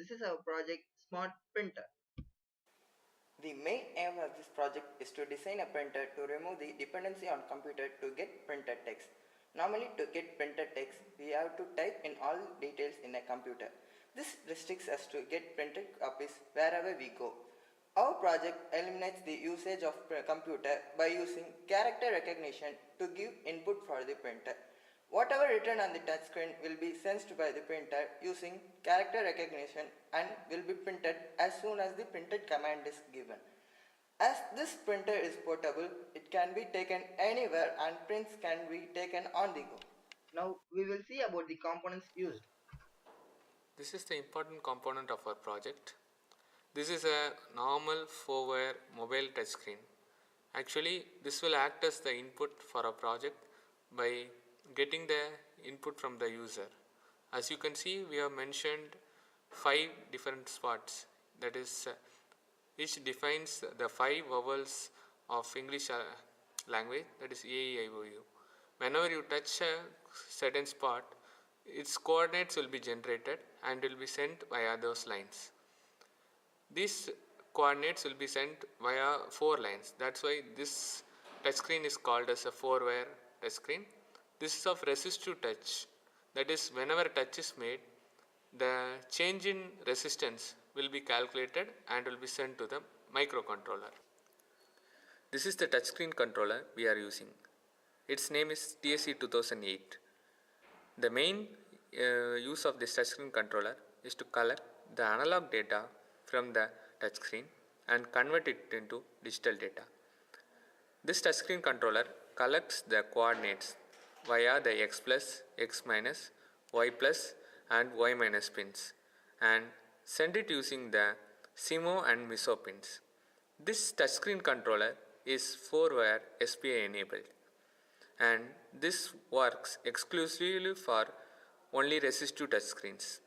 This is our project Smart Printer. The main aim of this project is to design a printer to remove the dependency on computer to get printed text. Normally to get printed text, we have to type in all details in a computer. This restricts us to get printed copies wherever we go. Our project eliminates the usage of computer by using character recognition to give input for the printer. Whatever written on the touchscreen will be sensed by the printer using character recognition and will be printed as soon as the printed command is given. As this printer is portable, it can be taken anywhere and prints can be taken on the go. Now we will see about the components used. This is the important component of our project. This is a normal 4-wire mobile touchscreen. Actually, this will act as the input for a project by getting the input from the user. As you can see, we have mentioned 5 different spots. That is, each defines the 5 vowels of English language, that is A, E, I, O, U. Whenever you touch a certain spot, its coordinates will be generated and will be sent via those lines. These coordinates will be sent via 4 lines. That's why this touchscreen is called as a 4-wire touchscreen. This is of resistive touch. That is, whenever touch is made, the change in resistance will be calculated and will be sent to the microcontroller. This is the touchscreen controller we are using. Its name is TSC 2008. The main use of this touchscreen controller is to collect the analog data from the touchscreen and convert it into digital data. This touchscreen controller collects the coordinates via the x plus, x minus, y plus and y minus pins and send it using the CMO and MISO pins. This touchscreen controller is 4-wire SPI enabled, and this works exclusively for only resistive touchscreens.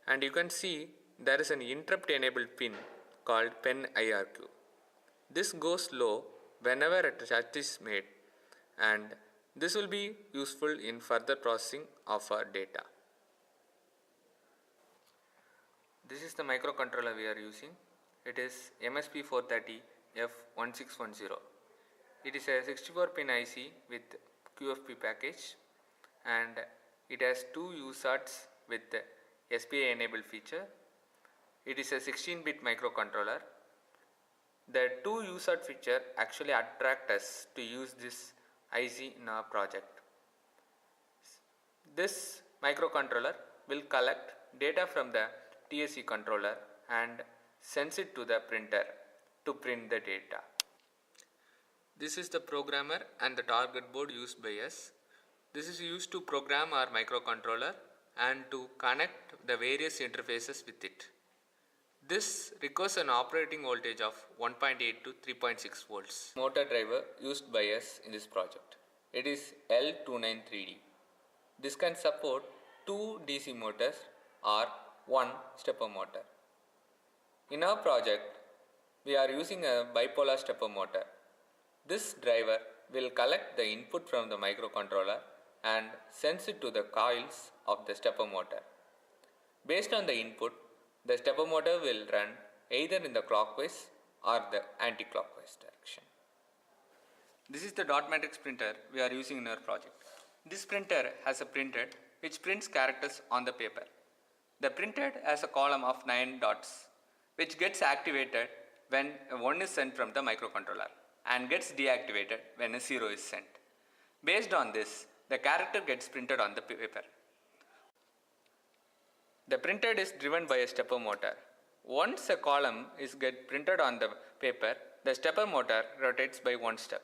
And you can see there is an interrupt enabled pin called pen IRQ. This goes low whenever a touch is made, and this will be useful in further processing of our data. This is the microcontroller we are using. It is MSP430F1610. It is a 64-pin IC with QFP package, and it has 2 USARTs with the SPI enabled feature. It is a 16-bit microcontroller. The 2 USART feature actually attract us to use this IC in our project. This microcontroller will collect data from the TSC controller and sends it to the printer to print the data. This is the programmer and the target board used by us. This is used to program our microcontroller and to connect the various interfaces with it. This requires an operating voltage of 1.8 to 3.6 volts. Motor driver used by us in this project. It is L293D. This can support 2 DC motors or 1 stepper motor. In our project, we are using a bipolar stepper motor. This driver will collect the input from the microcontroller and sends it to the coils of the stepper motor. Based on the input, the stepper motor will run either in the clockwise or the anti-clockwise direction. This is the dot matrix printer we are using in our project. This printer has a printhead which prints characters on the paper. The printhead has a column of 9 dots which gets activated when a 1 is sent from the microcontroller and gets deactivated when a 0 is sent. Based on this, the character gets printed on the paper. The printhead is driven by a stepper motor. Once a column is get printed on the paper, the stepper motor rotates by 1 step.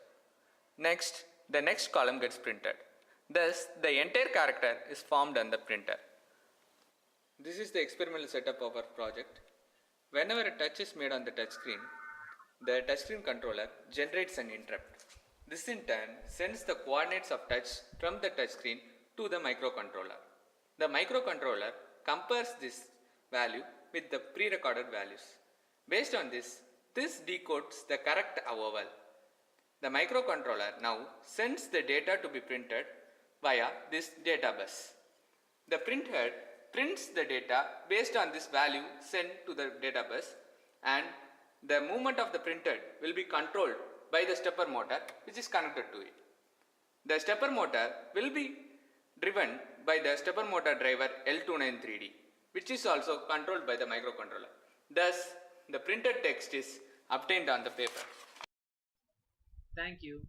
Next, the next column gets printed. Thus, the entire character is formed on the printer. This is the experimental setup of our project. Whenever a touch is made on the touchscreen, the touchscreen controller generates an interrupt. This in turn sends the coordinates of touch from the touchscreen to the microcontroller. The microcontroller compares this value with the pre-recorded values. Based on this decodes the correct vowel. The microcontroller now sends the data to be printed via this data bus. The printhead prints the data based on this value sent to the data bus, and the movement of the printed will be controlled by the stepper motor which is connected to it. The stepper motor will be driven by the stepper motor driver L293D, which is also controlled by the microcontroller. Thus, the printed text is obtained on the paper. Thank you.